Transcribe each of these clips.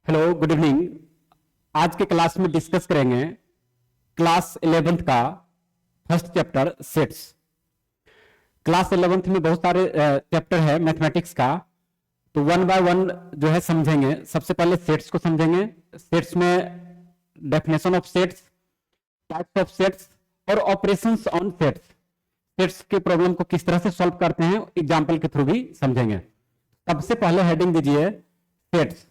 Hello, good evening. आज के class में डिस्कस करेंगे क्लास 11th का first chapter sets. Class 11th में बहुत सारे चैप्टर है मैथमेटिक्स का, तो वन बाय वन जो है समझेंगे। सबसे पहले सेट्स को समझेंगे। सेट्स में definition of sets, types of sets और ऑपरेशंस ऑन सेट्स। सेट्स के प्रॉब्लम को किस तरह से सॉल्व करते हैं एग्जाम्पल के थ्रू भी समझेंगे। सबसे पहले हेडिंग दीजिए सेट्स।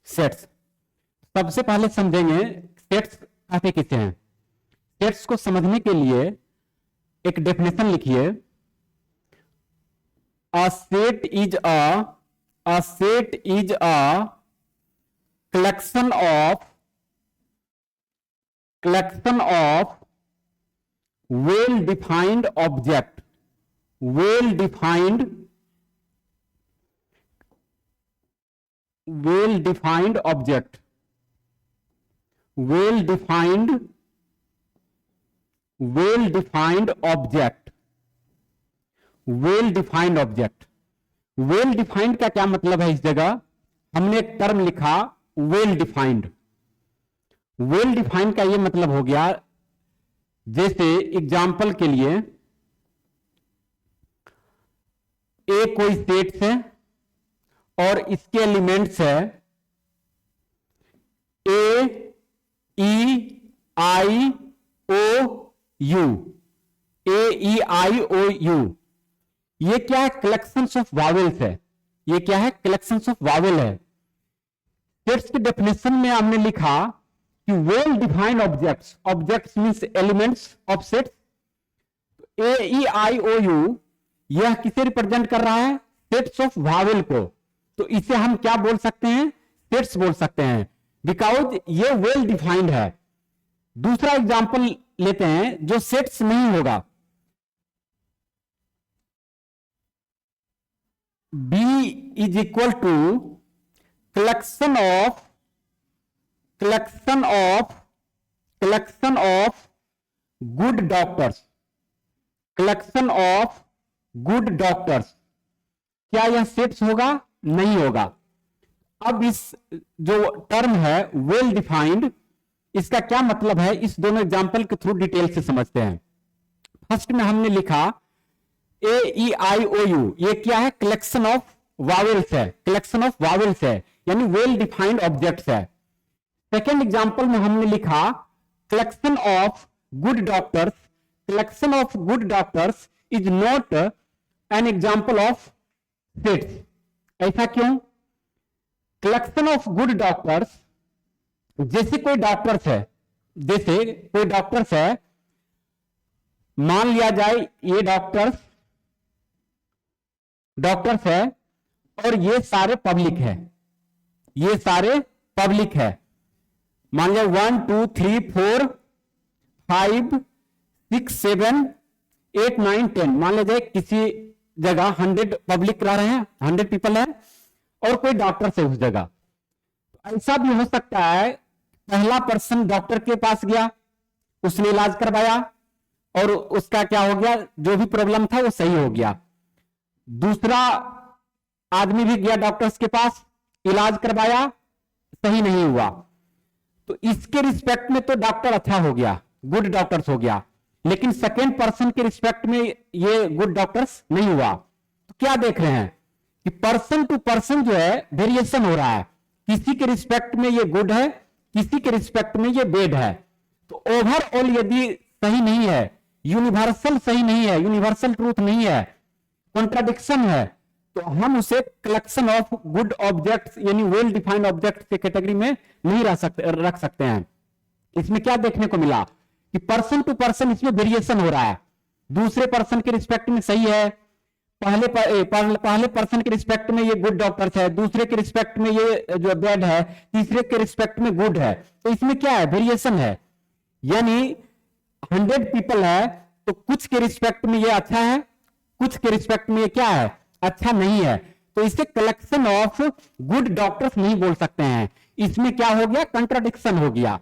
सेट्स सबसे पहले समझेंगे सेट्स कहते किसे हैं। सेट्स को समझने के लिए एक डेफिनेशन लिखिए। A set is a collection of well defined object. Well defined object, well defined object। Well defined का क्या मतलब है? इस जगह हमने एक टर्म लिखा वेल डिफाइंड। वेल डिफाइंड का ये मतलब हो गया, जैसे एग्जाम्पल के लिए ए कोई सेट है और इसके एलिमेंट्स है ए E I O you. A E I O you ये क्या है? कलेक्शंस ऑफ वावेल्स है। ये क्या है? कलेक्शंस ऑफ वावेल है। सेट्स की डेफिनेशन में हमने लिखा कि well defined objects, objects means elements of sets. A E I O U यह किसे रिप्रेजेंट कर रहा है? सेट्स ऑफ वावेल को। तो इसे हम क्या बोल सकते हैं? सेट्स बोल सकते हैं, बिकॉज ये वेल डिफाइंड है। दूसरा एग्जांपल लेते हैं जो सेट्स नहीं होगा। B is equal to collection of good doctors. Collection of good doctors, क्या यह सेट्स होगा? नहीं होगा। अब इस जो टर्म है वेल डिफाइंड, इसका क्या मतलब है? इस दोनों एग्जांपल के थ्रू डिटेल से समझते हैं। फर्स्ट में हमने लिखा ए ई आई ओ यू, ये क्या है? कलेक्शन ऑफ वावेल्स है। कलेक्शन ऑफ वावेल्स है यानी वेल डिफाइंड ऑब्जेक्ट्स है। सेकेंड एग्जांपल में हमने लिखा collection of good doctors. Collection of good doctors is not an example of sets. ऐसा क्यों? कलेक्शन ऑफ गुड डॉक्टर्स, जैसे कोई डॉक्टर्स है, मान लिया जाए ये डॉक्टर्स है और ये सारे पब्लिक है। मान लिया 1 2 3 4 5 6 7 8 9 10। मान लिया जाए किसी जगह 100 पब्लिक रह रहे हैं, 100 पीपल है और कोई डॉक्टर से उस जगह। ऐसा भी हो सकता है पहला पर्सन डॉक्टर के पास गया, उसने इलाज करवाया और उसका क्या हो गया? जो भी प्रॉब्लम था वो सही हो गया। दूसरा आदमी भी गया डॉक्टर्स के पास, इलाज करवाया, सही नहीं हुआ। तो इसके रिस्पेक्ट में तो डॉक्टर अच्छा हो गया, गुड डॉक्टर्स हो गया। लेकिन सेकेंड पर्सन के रिस्पेक्ट में ये गुड डॉक्टर्स नहीं हुआ। तो क्या देख रहे हैं कि पर्सन टू पर्सन जो है वेरिएशन हो रहा है। किसी के रिस्पेक्ट में ये गुड है, किसी के रिस्पेक्ट में ये बैड है। तो ओवरऑल यदि सही नहीं है, यूनिवर्सल सही नहीं है, यूनिवर्सल ट्रूथ नहीं है, कॉन्ट्राडिक्शन है, तो हम उसे कलेक्शन ऑफ गुड ऑब्जेक्ट्स यानी वेल डिफाइंड ऑब्जेक्ट्स के कैटेगरी में नहीं रख सकते हैं। इसमें क्या देखने को मिला कि पर्सन टू पर्सन इसमें वेरिएशन हो रहा है। दूसरे पर्सन के रिस्पेक्ट में सही है, पहले पर्सन के रिस्पेक्ट में ये गुड डॉक्टर्स है, दूसरे के रिस्पेक्ट में ये जो बैड है, तीसरे के रिस्पेक्ट में गुड है। तो इसमें क्या है? वेरिएशन है। यानी 100 पीपल है तो कुछ के रिस्पेक्ट में ये अच्छा है, कुछ के रिस्पेक्ट में ये क्या है? अच्छा नहीं है। तो इसे कलेक्शन ऑफ गुड डॉक्टर्स नहीं बोल सकते हैं। इसमें क्या हो गया? कंट्राडिक्शन हो गया।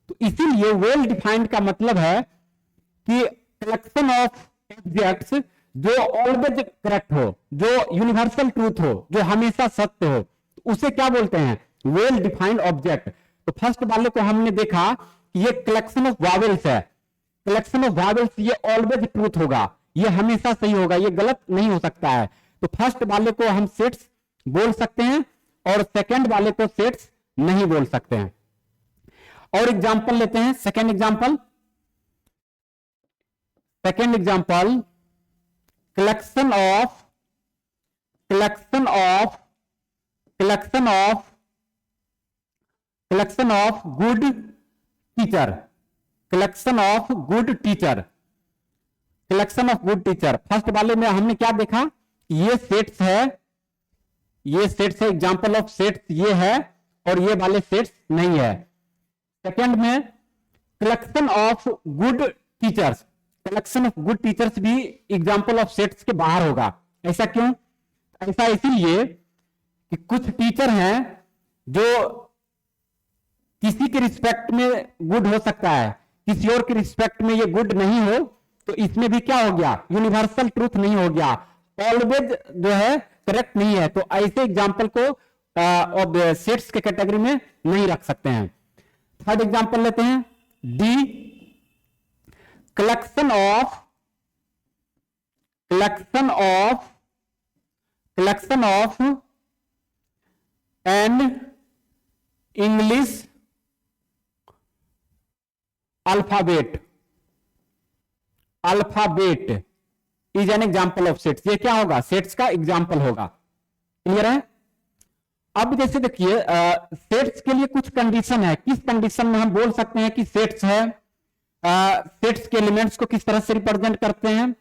तो इसीलिए वेल डिफाइंड का मतलब है कि कलेक्शन ऑफ ऑब्जेक्ट्स जो ऑलवेज करेक्ट हो, जो यूनिवर्सल ट्रूथ हो, जो हमेशा सत्य हो, उसे क्या बोलते हैं? Well defined object. तो फर्स्ट वाले को हमने देखा कि ये कलेक्शन ऑफ वावेल्स है, कलेक्शन ऑफ वावेल्स, ये ऑलवेज ट्रूथ होगा, ये हमेशा सही होगा, ये गलत नहीं हो सकता है। तो फर्स्ट वाले को हम सेट्स बोल सकते हैं और सेकंड वाले को सेट्स नहीं बोल सकते हैं। और एग्जांपल लेते हैं, second example, collection of collection of collection of collection of good teacher, collection of good teacher, collection of good teacher. First वाले में हमने क्या देखा? ये सेट्स है, ये सेट्स है, एग्जांपल ऑफ सेट्स ये है, और ये वाले सेट्स नहीं है। सेकंड में collection of good teachers, collection of good teachers भी एग्जांपल ऑफ सेट्स के बाहर होगा। ऐसा क्यों? ऐसा इसीलिए कि कुछ टीचर हैं जो किसी के रिस्पेक्ट में गुड हो सकता है, किसी और के रिस्पेक्ट में ये गुड नहीं हो, तो इसमें भी क्या हो गया? यूनिवर्सल ट्रूथ नहीं हो गया, ऑलवेज जो है करेक्ट नहीं है। तो ऐसे एग्जांपल को सेट्स के कैटेगरी में नहीं रख सकते हैं। थर्ड एग्जांपल लेते हैं, D, collection of an English alphabet is an example of sets. ये क्या होगा? सेट्स का एग्जाम्पल होगा। क्लियर है? अब जैसे देखिए, सेट्स के लिए कुछ कंडीशन है, किस कंडीशन में हम बोल सकते हैं कि सेट्स है। सेट्स के एलिमेंट्स को किस तरह से रिप्रेजेंट करते हैं,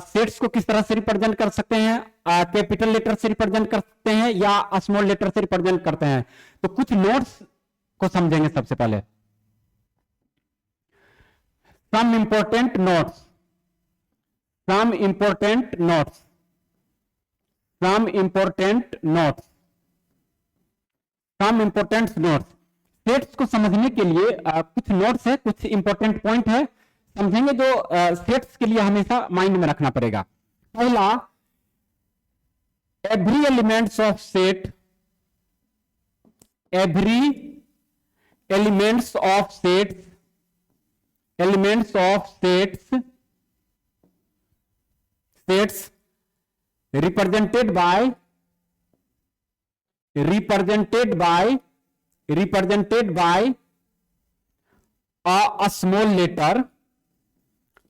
सेट्स को किस तरह से रिप्रेजेंट कर सकते हैं, कैपिटल लेटर से रिप्रेजेंट कर सकते हैं या स्मॉल लेटर से रिप्रेजेंट करते हैं। तो कुछ नोट्स को समझेंगे सबसे पहले। Some important notes, some important notes, some important notes, some important notes. Sets को समझने के लिए कुछ नोट्स है, कुछ इंपॉर्टेंट पॉइंट है, समझेंगे, जो सेट्स के लिए हमेशा माइंड में रखना पड़ेगा। पहला, every elements of set, every elements of sets, elements of sets, sets represented by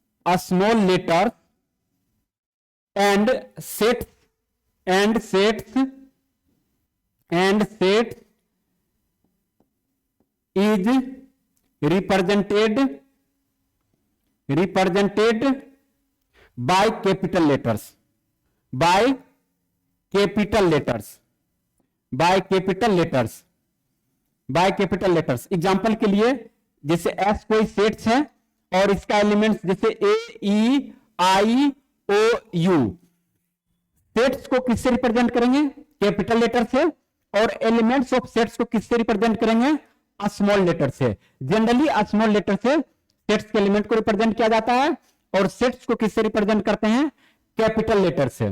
a small letter and sets is represented by capital letters, example के लिए, जैसे एस कोई सेट्स है और इसका एलिमेंट्स जैसे ए, E, I, O, you, sets को किससे रिप्रेजेंट करेंगे? कैपिटल लेटर से। और एलिमेंट्स ऑफ सेट्स को किससे रिप्रेजेंट करेंगे? स्मॉल लेटर से। जनरली स्मॉल लेटर से सेट्स के एलिमेंट को रिप्रेजेंट किया जाता है, और सेट्स को किससे रिप्रेजेंट करते हैं? कैपिटल लेटर से।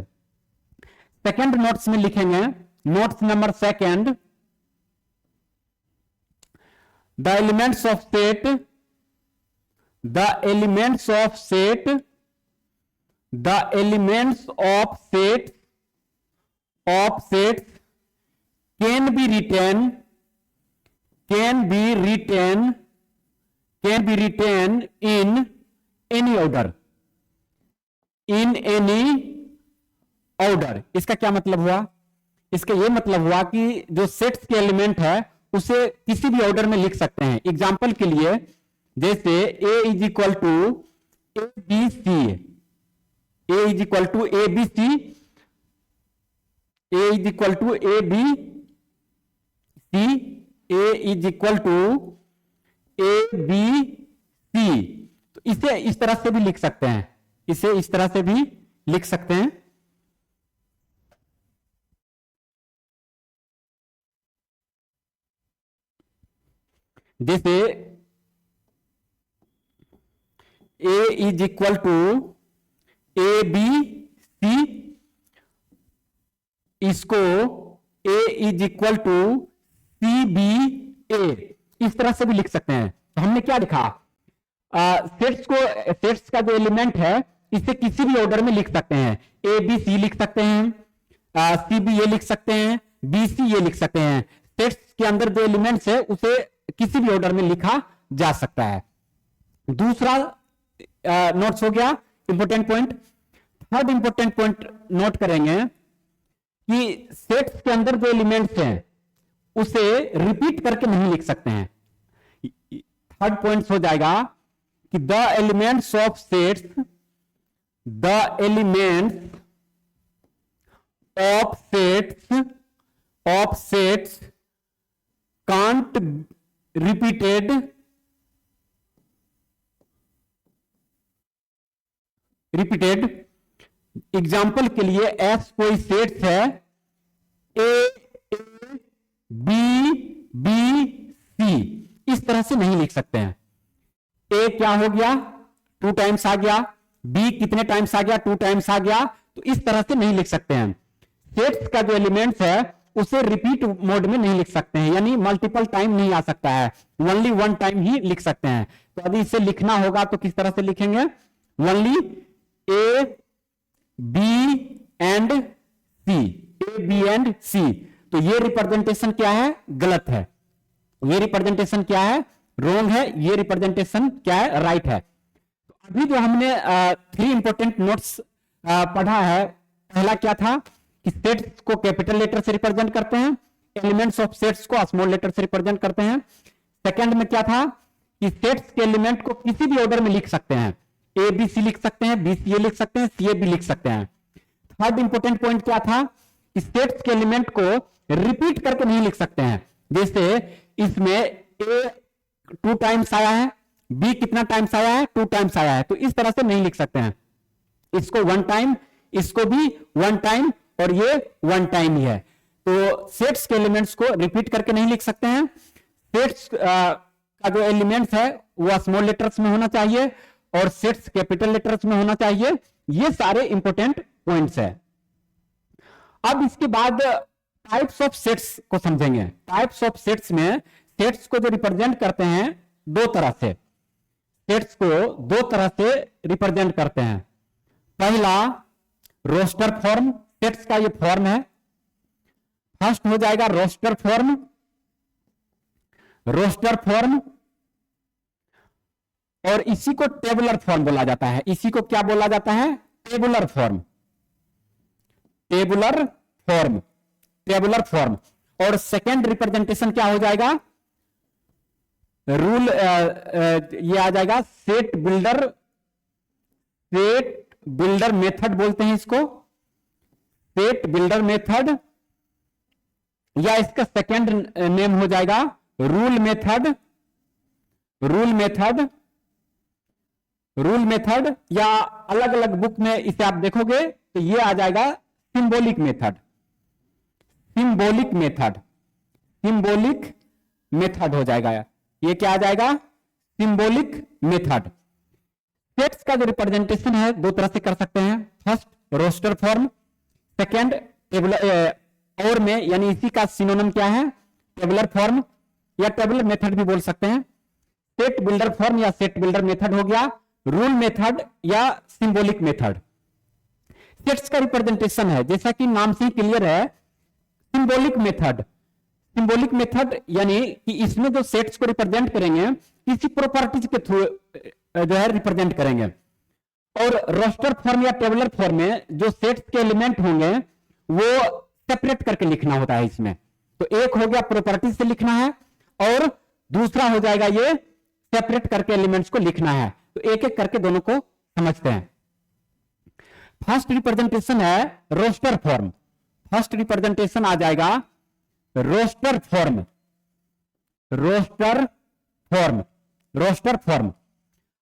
सेकंड नोट्स में लिखेंगे, notes number second, the elements of set can be written in any order। इसका क्या मतलब हुआ? इसका ये मतलब हुआ कि जो सेट्स के एलिमेंट है उसे किसी भी ऑर्डर में लिख सकते हैं। एग्जाम्पल के लिए, जैसे a is equal to A B C, a is equal to A B C, a is equal to A B C, a is equal to A B C. तो इसे इस तरह से भी लिख सकते हैं, इसे इस तरह से भी लिख सकते हैं। जैसे a is equal to A B C, इसको A is equal to C B A, इस तरह से भी लिख सकते हैं। तो हमने क्या लिखा, सेट्स का जो एलिमेंट है इसे किसी भी ऑर्डर में लिख सकते हैं। ए बी सी लिख सकते हैं, सी बी ए लिख सकते हैं, बी सी ए लिख सकते हैं। सेट्स के अंदर जो एलिमेंट्स है उसे किसी भी ऑर्डर में लिखा जा सकता है। दूसरा नोट्स हो गया important point. Third important point note करेंगे कि सेट्स के अंदर जो एलिमेंट्स हैं उसे रिपीट करके नहीं लिख सकते हैं। थर्ड पॉइंट हो जाएगा कि the elements of sets, the elements of sets can't repeated. Example के लिए एस कोई सेट्स है, ए बी बी सी, इस तरह से नहीं लिख सकते हैं। ए क्या हो गया, 2 टाइम्स आ गया, बी कितने टाइम्स आ गया, 2 टाइम्स आ गया, तो इस तरह से नहीं लिख सकते हैं। सेट्स का जो एलिमेंट्स है उसे रिपीट मोड में नहीं लिख सकते हैं, यानी मल्टीपल टाइम नहीं आ सकता है, ओनली 1 टाइम ही लिख सकते हैं। तो यदि इसे लिखना होगा तो किस तरह से लिखेंगे, only A B and C, A B and C. तो ये रिप्रेजेंटेशन क्या है, गलत है। ये रिप्रेजेंटेशन क्या है, रॉन्ग है। ये रिप्रेजेंटेशन क्या है, राइट है। तो अभी जो हमने 3 इंपॉर्टेंट नोट्स पढ़ा है, पहला क्या था कि सेट्स को कैपिटल लेटर से रिप्रेजेंट करते हैं, एलिमेंट्स ऑफ सेट्स को स्मॉल लेटर से रिप्रेजेंट करते हैं। सेकंड में क्या था कि सेट्स के एलिमेंट को किसी भी ऑर्डर में लिख सकते हैं, ए बी सी लिख सकते हैं, बी सी ए लिख सकते हैं, सी ए बी लिख सकते हैं। थर्ड इंपॉर्टेंट पॉइंट क्या था कि सेट्स के एलिमेंट को रिपीट करके नहीं लिख सकते हैं। जैसे इसमें ए 2 टाइम्स आया है, बी कितना टाइम्स आया है, 2 टाइम्स आया है, तो इस तरह से नहीं लिख सकते हैं। इसको 1 टाइम, इसको भी 1 टाइम, और ये 1 टाइम ही है। तो सेट्स के एलिमेंट्स को रिपीट करके नहीं लिख सकते हैं। सेट्स का जो एलिमेंट्स है वो स्मॉल लेटर्स में होना चाहिए और सेट्स कैपिटल लेटर्स में होना चाहिए। ये सारे इंपॉर्टेंट पॉइंट्स है। अब इसके बाद टाइप्स ऑफ सेट्स को समझेंगे। टाइप्स ऑफ सेट्स में सेट्स को जो रिप्रेजेंट करते हैं 2 तरह से, सेट्स को 2 तरह से रिप्रेजेंट करते हैं। पहला रोस्टर फॉर्म, सेट्स का ये फॉर्म है। फर्स्ट हो जाएगा रोस्टर फॉर्म, रोस्टर फॉर्म, और इसी को टेबुलर फॉर्म बोला जाता है। इसी को क्या बोला जाता है, tabular form, tabular form, tabular form. और सेकेंड रिप्रेजेंटेशन क्या हो जाएगा, रूल ये आ जाएगा set builder, set builder method बोलते हैं इसको, सेट बिल्डर मेथड, या इसका सेकेंड नेम हो जाएगा rule method, rule method, rule method, या अलग अलग बुक में इसे आप देखोगे तो ये आ जाएगा symbolic method, symbolic method, symbolic method हो जाएगा। ये क्या आ जाएगा, सिंबॉलिक मेथड। सेट्स का जो रिप्रेजेंटेशन है 2 तरह से कर सकते हैं। First roster form, second tabular, और में यानी इसी का सिनोनिम क्या है, टेबुलर फॉर्म या टेबुलर मेथड भी बोल सकते हैं। सेट बिल्डर फॉर्म या सेट बिल्डर मेथड हो गया, रूल मेथड या सिंबॉलिक मेथड। सेट्स का रिप्रेजेंटेशन है, जैसा कि नाम से ही क्लियर है, सिंबॉलिक मेथड। सिंबॉलिक मेथड यानी कि इसमें जो सेट्स को रिप्रेजेंट करेंगे किसी प्रॉपर्टीज के थ्रू जो है रिप्रेजेंट करेंगे। और रोस्टर फॉर्म या टेबुलर फॉर्म में जो सेट्स के एलिमेंट होंगे वो सेपरेट करके लिखना होता है इसमें। तो एक हो गया प्रॉपर्टीज से लिखना है और दूसरा हो जाएगा ये सेपरेट करके एलिमेंट्स को लिखना है। तो एक एक करके दोनों को समझते हैं। फर्स्ट रिप्रेजेंटेशन है रोस्टर फॉर्म। फर्स्ट रिप्रेजेंटेशन आ जाएगा roster form, roster form, roster form.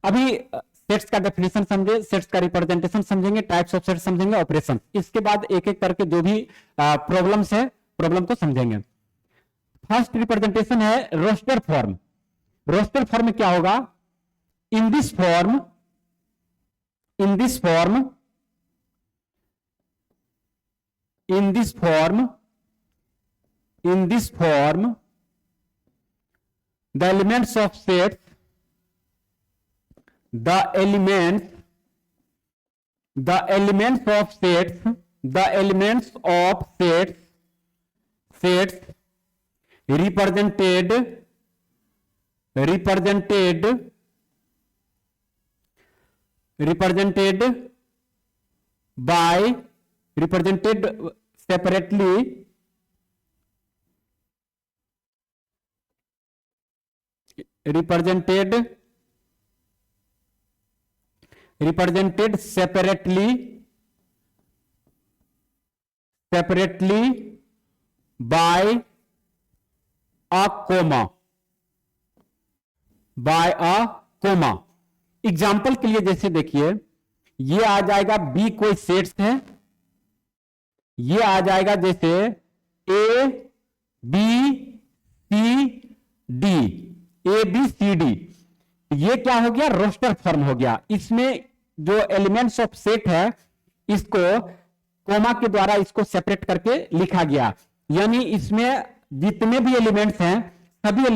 अभी सेट्स का डेफिनेशन समझे, सेट्स का रिप्रेजेंटेशन समझेंगे, टाइप्स ऑफ सेट्स समझेंगे, ऑपरेशन। इसके बाद एक एक करके जो भी प्रॉब्लम्स है प्रॉब्लम को समझेंगे। फर्स्ट रिप्रेजेंटेशन है रोस्टर फॉर्म। रोस्टर फॉर्म में क्या होगा, in this form, in this form in this form the elements of sets represented separately by a comma example के लिए जैसे देखिए, ये आ जाएगा बी कोई सेट्स है, ये आ जाएगा जैसे ए बी सी डी, ये क्या हो गया, रोस्टर फॉर्म हो गया। इसमें जो एलिमेंट्स ऑफ सेट है इसको कोमा के द्वारा इसको सेपरेट करके लिखा गया, यानी इसमें जितने भी एलिमेंट्स हैं सभी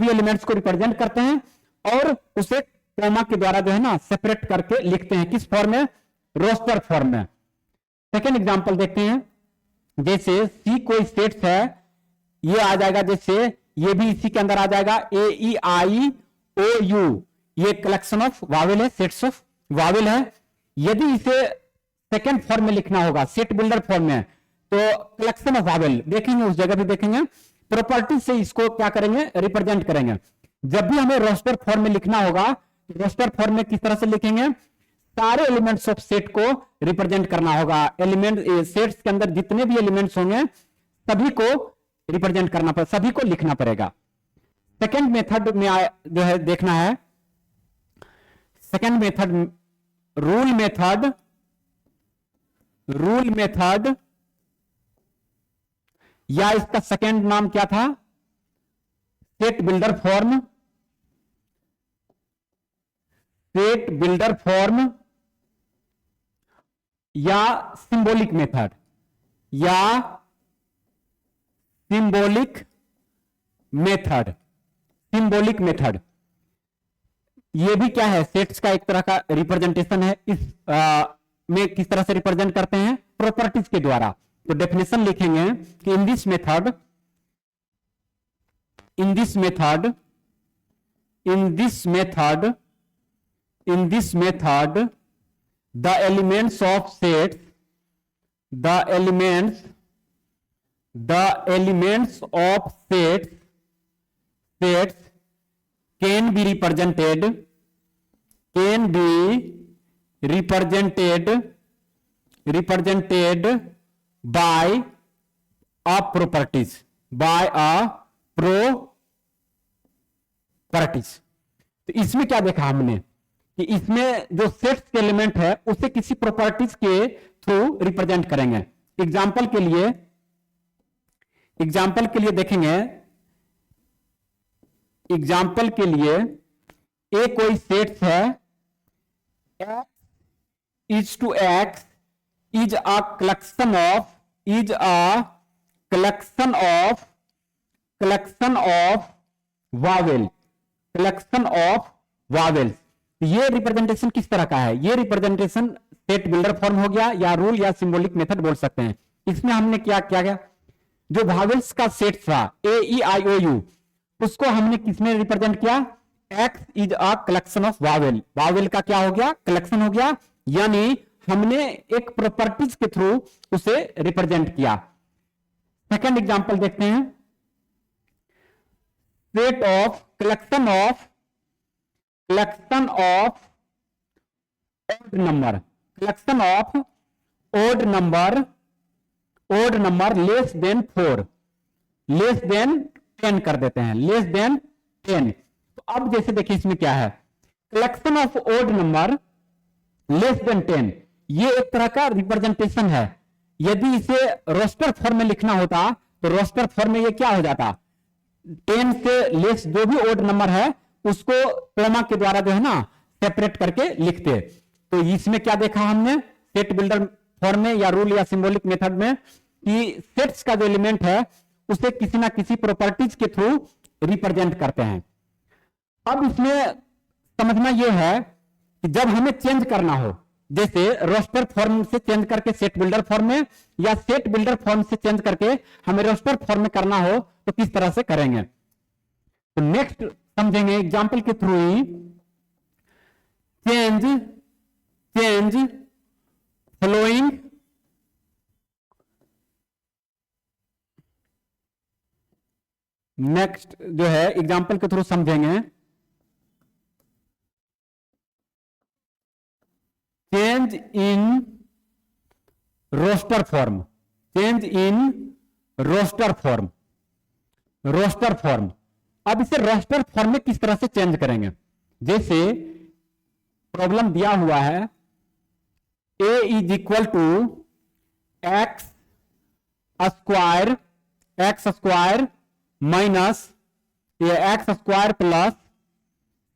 एलिमेंट्स को रिप्रेजेंट करते हैं और उसे कोमा के द्वारा जो है ना सेपरेट करके लिखते हैं। किस फॉर्म में, रोस्टर फॉर्म में। सेकेंड एग्जांपल देखते हैं, जैसे सी कोई सेट्स है, ये आ जाएगा जैसे ये भी इसी के अंदर आ जाएगा ए ई आई ओ यू, ये कलेक्शन ऑफ वावेल है, सेट्स ऑफ वावेल है। यदि इसे सेकेंड फॉर्म में लिखना होगा, सेट बिल्डर फॉर्म में, तो कलेक्शन ऑफ वावेल देखेंगे, उस जगह भी देखेंगे, प्रॉपर्टी से इसको क्या करेंगे, रिप्रेजेंट करेंगे। जब भी हमें रोस्टर फॉर्म में लिखना होगा, रोस्टर फॉर्म में किस तरह से लिखेंगे, सारे एलिमेंट्स ऑफ सेट को रिप्रेजेंट करना होगा। एलिमेंट सेट्स के अंदर जितने भी एलिमेंट्स होंगे सभी को रिप्रेजेंट करना पड़ेगा, सभी को लिखना पड़ेगा। सेकेंड मेथड में जो है देखना है, सेकेंड मेथड रूल मेथड या इसका सेकेंड नाम क्या था, सेट बिल्डर फॉर्म या सिंबॉलिक मेथड। ये भी क्या है, सेट्स का एक तरह का रिप्रेजेंटेशन है। इस में किस तरह से रिप्रेजेंट करते हैं, प्रॉपर्टीज के द्वारा। तो डेफिनेशन लिखेंगे कि in this method the elements of sets can be represented by a properties तो इसमें क्या देखा हमने कि इसमें जो सेट्स के एलिमेंट है उसे किसी प्रॉपर्टीज के थ्रू रिप्रेजेंट करेंगे। एग्जांपल के देखेंगे, एग्जांपल के लिए ए कोई सेट्स है, x is to x is a collection of vowels. ये रिप्रेजेंटेशन किस तरह का है, ये रिप्रेजेंटेशन सेट बिल्डर फॉर्म हो गया या रूल या सिंबॉलिक मेथड बोल सकते हैं। इसमें हमने क्या किया, जो वावेल्स का सेट था ए ई आई ओ यू, उसको हमने किसमें रिप्रेजेंट किया, x is a collection of Wavell का क्या हो गया, कलेक्शन हो गया, यानी हमने एक प्रॉपर्टीज के थ्रू उसे रिप्रेजेंट किया। सेकेंड एग्जांपल देखते हैं, set of collection of odd number less than 4, less than 10 कर देते हैं, लेस देन 10। तो अब जैसे देखिए इसमें क्या है, collection of odd number less than 10, ये एक तरह का रिप्रेजेंटेशन है। यदि इसे रोस्टर फॉर्म में लिखना होता तो रोस्टर फॉर्म में ये क्या हो जाता, 10 से लेस जो भी ओड नंबर है उसको कोमा के द्वारा जो है ना सेपरेट करके लिखते। तो इसमें क्या देखा हमने, सेट बिल्डर फॉर्म में या रूल या सिंबॉलिक मेथड में कि सेट्स का जो एलिमेंट है उसे किसी ना किसी प्रॉपर्टीज के थ्रू रिप्रेजेंट करते हैं। अब इसमें समझना यह है कि जब हमें चेंज करना हो, जैसे रोस्टर फॉर्म से चेंज करके सेट बिल्डर फॉर्म में, या सेट बिल्डर फॉर्म से चेंज करके हमें रोस्टर फॉर्म में करना हो, तो किस तरह से करेंगे। तो नेक्स्ट समझेंगे एग्जाम्पल के थ्रू ही। चेंज फॉलोइंग नेक्स्ट जो है एग्जाम्पल के थ्रू समझेंगे। Change in roster form, change in roster form, roster form. अब इसे रोस्टर फॉर्म में किस तरह से चेंज करेंगे। जैसे प्रॉब्लम दिया हुआ है a is equal to x square minus ये x square plus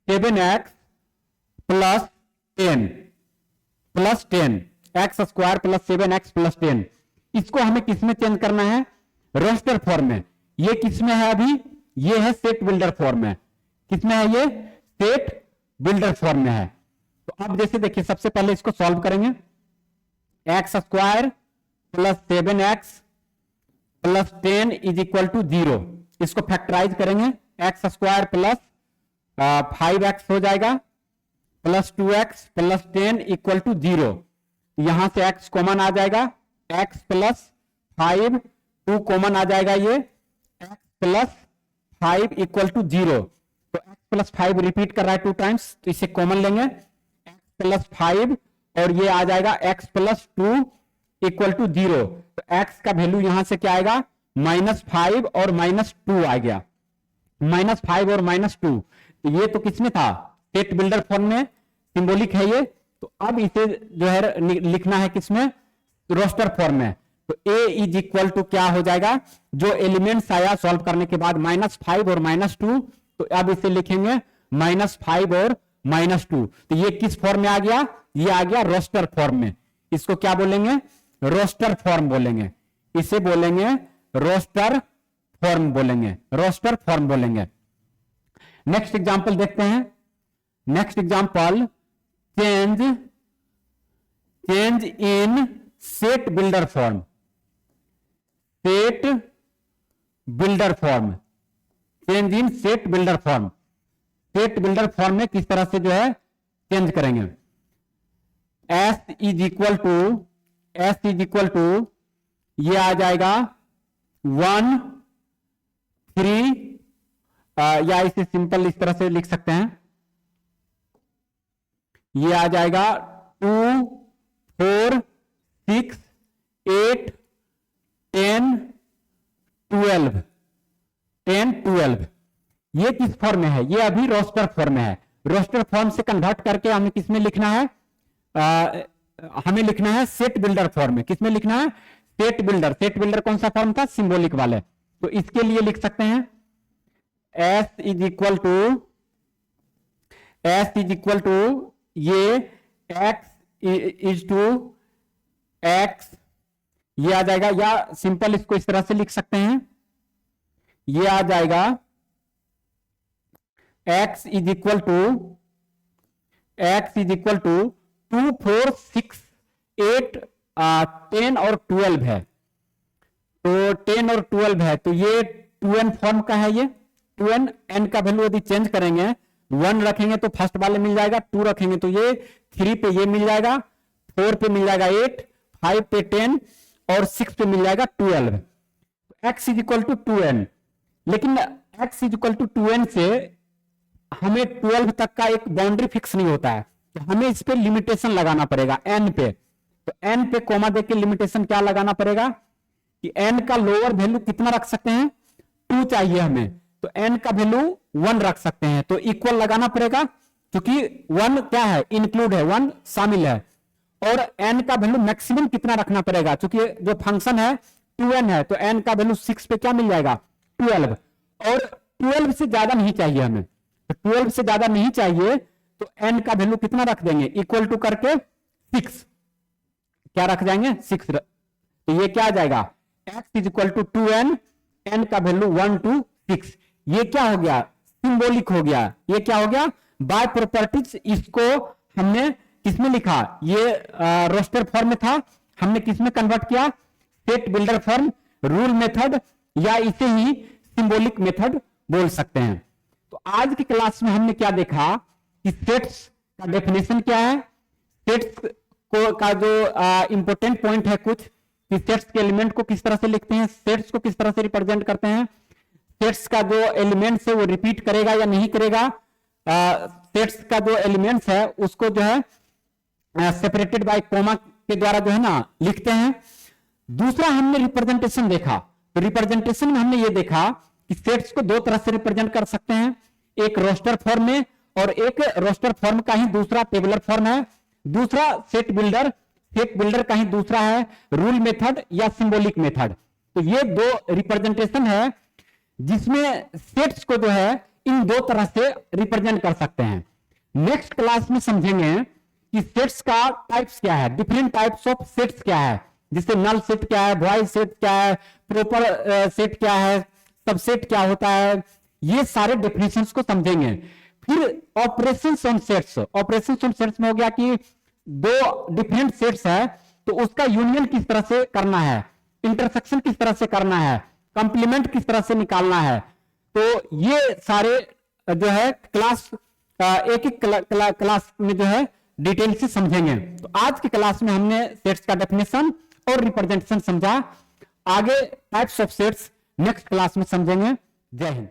7x plus 10 x square plus 7x plus 10। इसको हमें किसमें चेंज करना है, रोस्टर फॉर्म में। ये किसमें है अभी, ये है सेट बिल्डर फॉर्म में। किसमें है ये, सेट बिल्डर फॉर्म में है। तो अब जैसे देखिए सबसे पहले इसको सॉल्व करेंगे। X square plus 7x plus 10 is equal to 0। इसको फैक्टराइज करेंगे, एक्स स्क्वायर प्लस 5x हो जाएगा plus 2x plus 10 equal to 0। यहां से x कॉमन आ जाएगा, x प्लस 5 2 कॉमन आ जाएगा, ये x प्लस 5 इक्वल टू 0। तो x प्लस 5 रिपीट कर रहा है 2 टाइम्स, तो इसे कॉमन लेंगे, x प्लस 5 और ये आ जाएगा x प्लस 2 इक्वल टू 0। तो x का वैल्यू यहां से क्या आएगा, -5 और -2 आ गया, -5 और -2। तो ये तो किसमें था, सेट बिल्डर फॉर्म में, सिंबॉलिक है ये। तो अब इसे जो है लिखना है किसमें, रोस्टर फॉर्म में। तो a इज इक्वल टू क्या हो जाएगा, जो एलिमेंट्स आया सॉल्व करने के बाद -5 और -2, तो अब इसे लिखेंगे -5 और -2। तो ये किस फॉर्म में आ गया, ये आ गया रोस्टर फॉर्म में। इसको क्या बोलेंगे, रोस्टर फॉर्म बोलेंगे, इसे बोलेंगे रोस्टर फॉर्म बोलेंगे, रोस्टर फॉर्म बोलेंगे। नेक्स्ट एग्जांपल देखते हैं। Next example, change in set builder form, set builder form, change in set builder form. Set builder form में किस तरह से जो है चेंज करेंगे। s इज इक्वल टू ये आ जाएगा 1 3, या इसे सिंपल इस तरह से लिख सकते हैं, ये आ जाएगा 2 4 6 8 10 12। ये किस फॉर्म में है, ये अभी रोस्टर फॉर्म में है। रोस्टर फॉर्म से कन्वर्ट करके हमें किसमें लिखना है, हमें लिखना है सेट बिल्डर फॉर्म में। किसमें लिखना है, सेट बिल्डर। सेट बिल्डर कौन सा फॉर्म था, सिंबॉलिक वाले। तो इसके लिए लिख सकते हैं s इज इक्वल टू ये x इज टू x, ये आ जाएगा, या सिंपल इसको इस तरह से लिख सकते हैं, ये आ जाएगा x इज इक्वल टू 2 4 6 8 10 और 12 है। तो 10 और 12 है, तो ये 2n फॉर्म का है। ये 2n, n का वैल्यू यदि चेंज करेंगे, 1 रखेंगे तो फर्स्ट वाले मिल जाएगा, 2 रखेंगे तो ये 3 पे ये मिल जाएगा, 4 पे मिल जाएगा 8, 5 पे 10 और 6 पे मिल जाएगा 12। x is equal to 2n। लेकिन x is equal to 2n से हमें 12 तक का एक बाउंड्री फिक्स नहीं होता है, तो हमें इस पे लिमिटेशन लगाना पड़ेगा n पे। तो n पे कोमा देके लिमिटेशन क्या लगाना पड़ेगा कि n का लोअर वैल्यू कितना रख सकते हैं, 2 चाहिए हमें, तो n का वैल्यू 1 रख सकते हैं। तो इक्वल लगाना पड़ेगा, क्योंकि 1 क्या है, इंक्लूड है, 1 शामिल है। और n का वैल्यू मैक्सिमम कितना रखना पड़ेगा, क्योंकि जो फंक्शन है 2n है, तो n का वैल्यू 6 पे क्या मिल जाएगा, 12। और 12 से ज्यादा नहीं चाहिए हमें, तो 12 से ज्यादा नहीं चाहिए, तो n का वैल्यू कितना रख देंगे, इक्वल टू करके 6। क्या रख जाएंगे 6, तो ये क्या आ जाएगा x is equal to 2n, n का वैल्यू 1 to 6। ये क्या हो गया सिंबॉलिक हो गया, ये क्या हो गया बाय प्रॉपर्टीज। इसको हमने किसमें लिखा, ये रोस्टर फॉर्म में था, हमने किसमें कन्वर्ट किया set builder form, rule method, या इसे ही सिंबॉलिक मेथड बोल सकते हैं। तो आज की क्लास में हमने क्या देखा कि सेट्स का डेफिनेशन क्या है, सेट्स को का जो इंपॉर्टेंट पॉइंट है कुछ कि सेट्स के एलिमेंट को किस तरह से लिखते हैं, सेट्स को किस तरह से रिप्रेजेंट करते हैं, सेट्स का जो एलिमेंट्स है वो रिपीट करेगा या नहीं करेगा, सेट्स का जो एलिमेंट्स है उसको जो है सेपरेटेड बाय कॉमा के द्वारा जो है ना लिखते हैं। दूसरा हमने रिप्रेजेंटेशन देखा, तो रिप्रेजेंटेशन में हमने ये देखा कि सेट्स को दो तरह से रिप्रेजेंट कर सकते हैं, एक रोस्टर फॉर्म में और एक रोस्टर फॉर्म का ही दूसरा टेबुलर फॉर्म है, दूसरा सेट बिल्डर का ही दूसरा है रूल मेथड या सिंबॉलिक मेथड। तो ये दो रिप्रेजेंटेशन है जिसमें सेट्स को जो है इन दो तरह से रिप्रेजेंट कर सकते हैं। नेक्स्ट क्लास में समझेंगे कि सेट्स का टाइप्स क्या है, डिफरेंट टाइप्स ऑफ सेट्स क्या है, जैसे नल सेट क्या है, वॉइड सेट क्या है, प्रॉपर सेट क्या है, सबसेट क्या होता है, ये सारे डेफिनेशंस को समझेंगे। फिर operations on sets, operations on sets में हो गया कि दो डिफरेंट सेट्स है तो उसका यूनियन किस तरह से करना है, इंटरसेक्शन किस तरह से करना है, कंप्लीमेंट किस तरह से निकालना है। तो ये सारे जो है क्लास एक एक क्लास में जो है डिटेल से समझेंगे। तो आज की क्लास में हमने सेट्स का डेफिनेशन और रिप्रेजेंटेशन समझा, आगे types of sets next class में समझेंगे। जय हिंद।